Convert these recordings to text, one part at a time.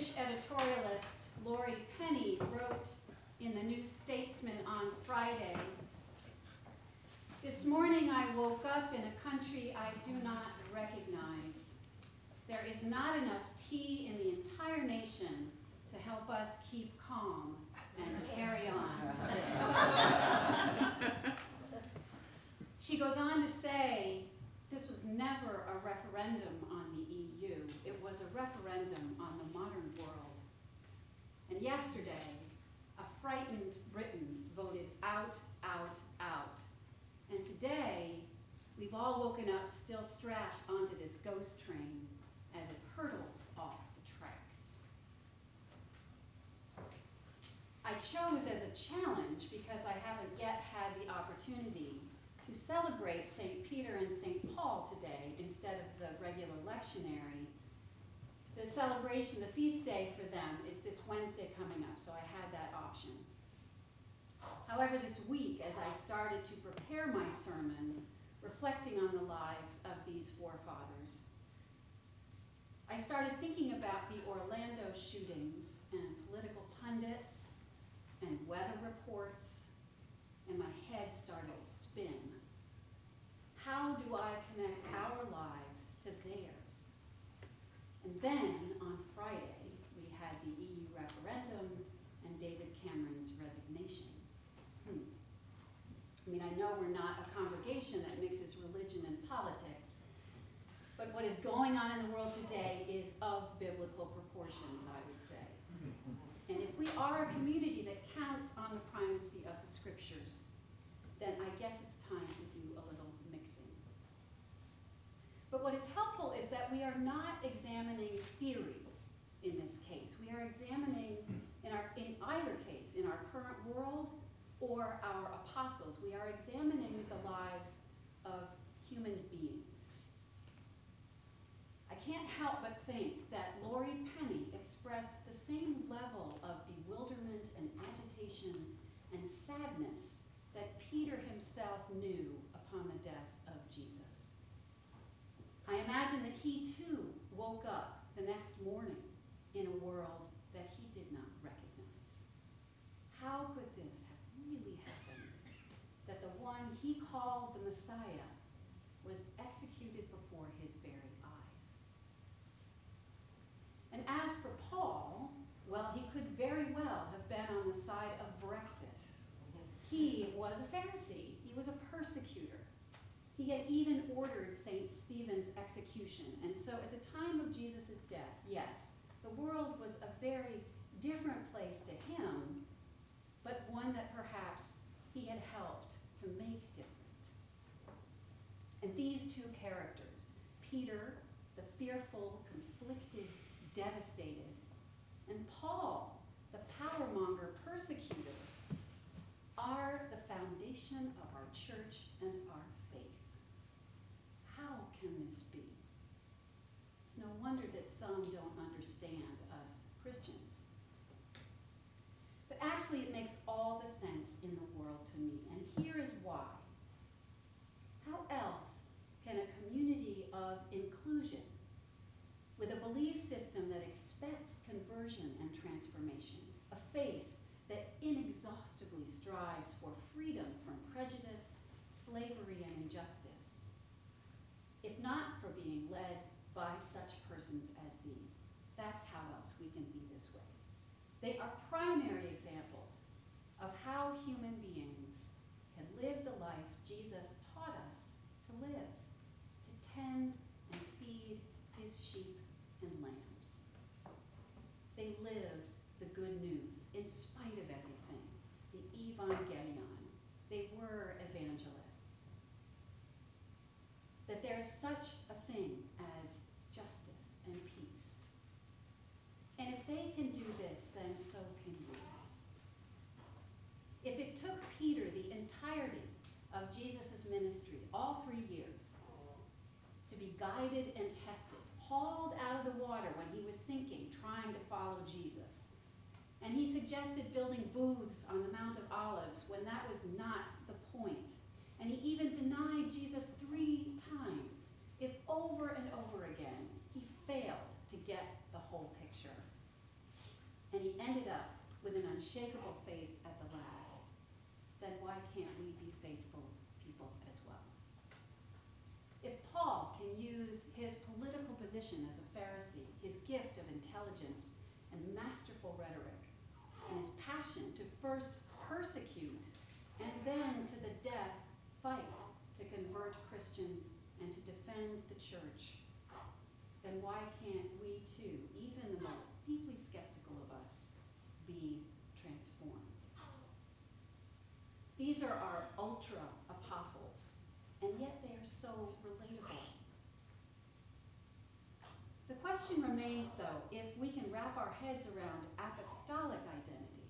British editorialist Laurie Penny wrote in the New Statesman on Friday, "This morning I woke up in a country I do not recognize. There is not enough tea in the entire nation to help us keep calm and carry on." She goes on to say, this was never a referendum on the EU. It was a referendum on the modern world. And yesterday, a frightened Britain voted out, out, out. And today, we've all woken up still strapped onto this ghost train as it hurtles off the tracks. I chose as a challenge because I haven't yet had the opportunity to celebrate St. Peter and St. Paul today instead of the regular lectionary. The celebration, the feast day for them is this Wednesday coming up, so I had that option. However, this week, as I started to prepare my sermon, reflecting on the lives of these forefathers, I started thinking about the Orlando shootings and political pundits and weather reports, and my head started to spin. How do I connect our lives to theirs? And then on Friday, we had the EU referendum and David Cameron's resignation. I mean, I know we're not a congregation that mixes religion and politics, but what is going on in the world today is of biblical proportions, I would say. And if we are a community that counts on the primacy of the scriptures, then I guess it's time to do a little mixing. But what is helpful is that we are not examining theory in this case. We are examining, in either case, in our current world or our apostles, we are examining the lives of human beings. I can't help but think that Laurie Penny expressed the same level of bewilderment and agitation and sadness that Peter himself knew upon the death of Jesus. I imagine that he too woke up the next morning in a world that he did not recognize. How could this have really happened, that the one he called the Messiah was executed before his very eyes? And as for Paul, well, he could very well have been on the side of Brexit. He was a Pharisee. He was a persecutor. He had even ordered St. Stephen's execution. And so at the time of Jesus' death, yes, the world was a very different place to him, but one that perhaps he had helped to make different. And these two characters, Peter, the fearful, conflicted, devastated, and Paul, the powermonger persecutor, are the foundation of our church and our faith. How can this be? It's no wonder that some don't understand us Christians. But actually, it makes all the sense in the world to me, and here is why. How else can a community of inclusion, with a belief system that expects conversion and transformation, a faith that inexhaustibly strives for freedom from prejudice, slavery, and injustice, if not for being led by such persons as these? That's how else we can be this way. They are primary examples of how human beings can live the life Jesus taught us to live, to tend and feed his sheep and lambs. They lived the good news in spite of everything, the evangelion. They were evangelists. That there is such a thing as justice and peace. And if they can do this, then so can we. If it took Peter the entirety of Jesus' ministry, all 3 years, to be guided and tested, hauled out of the water when he was sinking, trying to follow Jesus, and he suggested building booths on the Mount of Olives when that was not the point, and he even denied Jesus 3 times, if over and over again he failed to get the whole picture, he ended up with an unshakable faith at the last, then why can't we be faithful people as well? If Paul can use his political position as a Pharisee, his gift of intelligence and masterful rhetoric, and his passion to first persecute and then to the death fight to convert Christians and to defend the church, then why can't we too, even the most deeply skeptical of us, be transformed? These are our ultra apostles, and yet they are so relatable. The question remains, though, if we can wrap our heads around apostolic identity.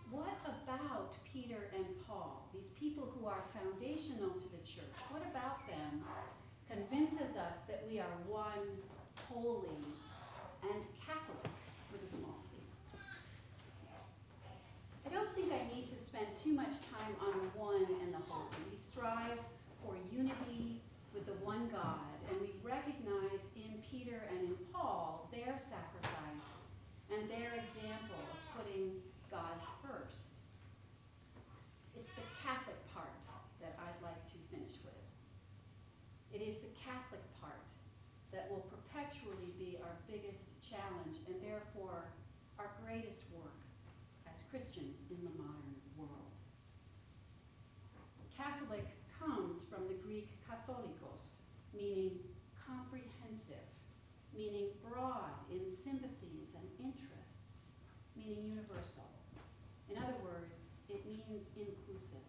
What about Peter and Paul, these people who are foundational to the church? What about them convinces us that we are one, holy, and Catholic with a small c? I don't think I need to spend too much time on the one and the holy. We strive for unity with the one God, and we recognize in Peter and in Paul their sacrifice and their example of putting God first. It's the Catholic part that I'd like to finish with. It is the Catholic part that will perpetually be our biggest challenge and therefore our greatest work as Christians in the modern world. Catholic comes from the Greek katholikos, meaning comprehensive, meaning broad in sympathies and interests, meaning universal. In other words, it means inclusive.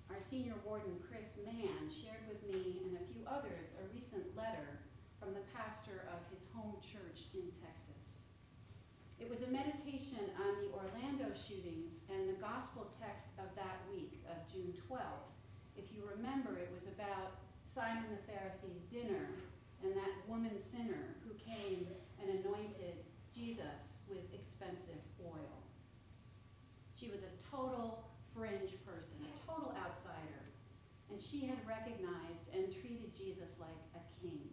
Our senior warden, Chris Mann, shared with me and a few others a recent letter from the pastor of his home church in Texas. It was a meditation on the Orlando shootings and the gospel text of that week of June 12th. If you remember, it was about Simon the Pharisee's dinner and that woman sinner who came and anointed Jesus with expensive oil. She was a total fringe person, a total outsider, and she had recognized and treated Jesus like a king.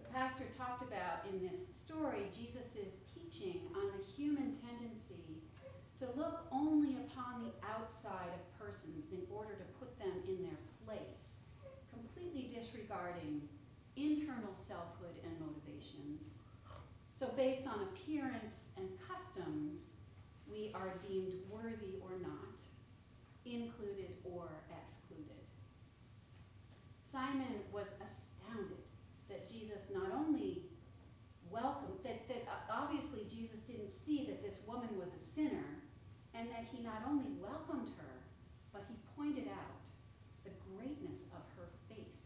The pastor talked about in this story Jesus' teaching on the human tendency to look only upon the outside of persons in order to put them in their place, completely disregarding internal selfhood and motivations. So based on appearance and customs, we are deemed worthy or not, included or excluded. Simon was astounded that Jesus not only welcomed, that obviously Jesus didn't see that this woman was a sinner, and that he not only welcomed her, but he pointed out the greatness of her faith.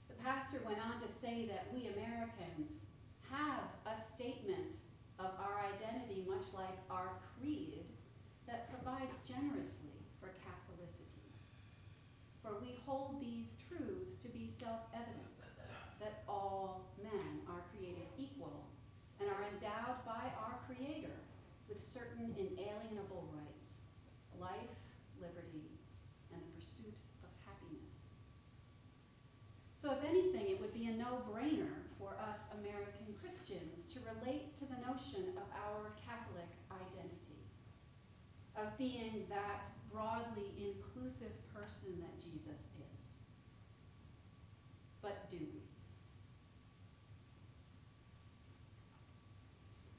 The pastor went on to say that we Americans have a statement of our identity, much like our creed, that provides generously for Catholicity. For we hold these truths to be self-evident, that all men are created equal and are endowed by our Creator with certain inalienable rights: life, liberty, and the pursuit of happiness. So if anything, it would be a no-brainer for us American Christians to relate to the notion of our Catholic identity, of being that broadly inclusive person that Jesus is. But do we?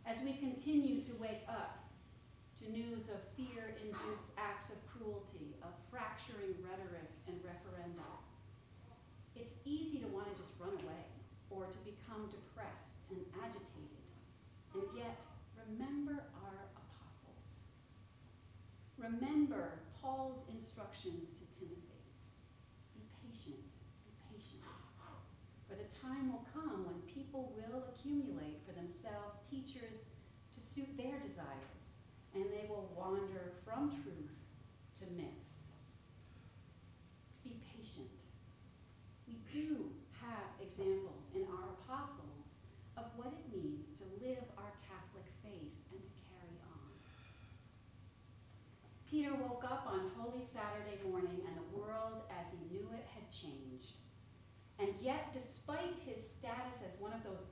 As we continue to wake up to news of fear-induced acts of cruelty, of fracturing rhetoric and referenda, it's easy to want to just run away or to become depressed and agitated. And yet, remember our apostles. Remember Paul's instructions to Timothy. Be patient, be patient. For the time will come when people will accumulate for themselves teachers to suit their desires, and they will wander from truth to myths. Be patient. We do have examples in our apostles of what it means to live our Catholic faith and to carry on. Peter woke up on Holy Saturday morning and the world as he knew it had changed. And yet, despite his status as one of those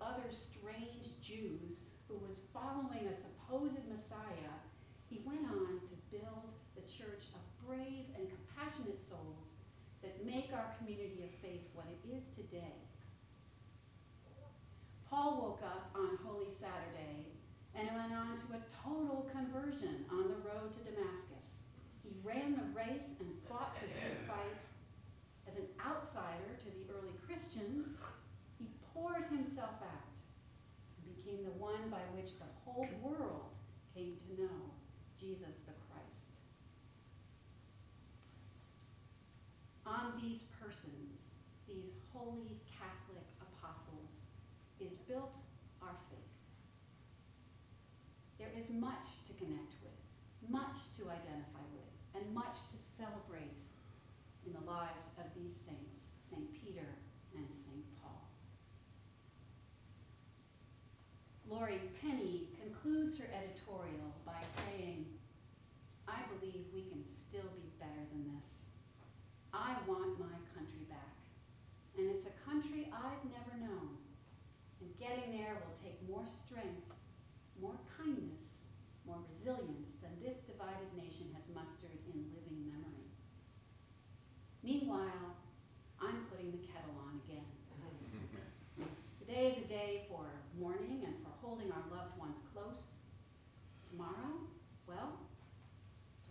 Messiah, he went on to build the church of brave and compassionate souls that make our community of faith what it is today. Paul woke up on Holy Saturday and went on to a total conversion on the road to Damascus. He ran the race and fought the good fight. As an outsider to the early Christians, he poured himself out and became the one by which the whole world came to know Jesus the Christ. On these persons, these holy Catholic apostles, is built our faith. There is much to connect with, much to identify with, and much to celebrate in the lives of these saints, St. Peter and St. Paul. Lori Penny concludes her editorial by saying, "I believe we can still be better than this. I want my country back, and it's a country I've never known, and getting there will take more strength, more kindness, more resilience than this divided nation has mustered in living memory. Meanwhile, I'm putting the kettle on again. Today is a day for mourning and for holding our loved ones close. Tomorrow, well,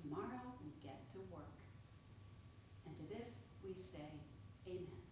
tomorrow we get to work. And to this we say, amen."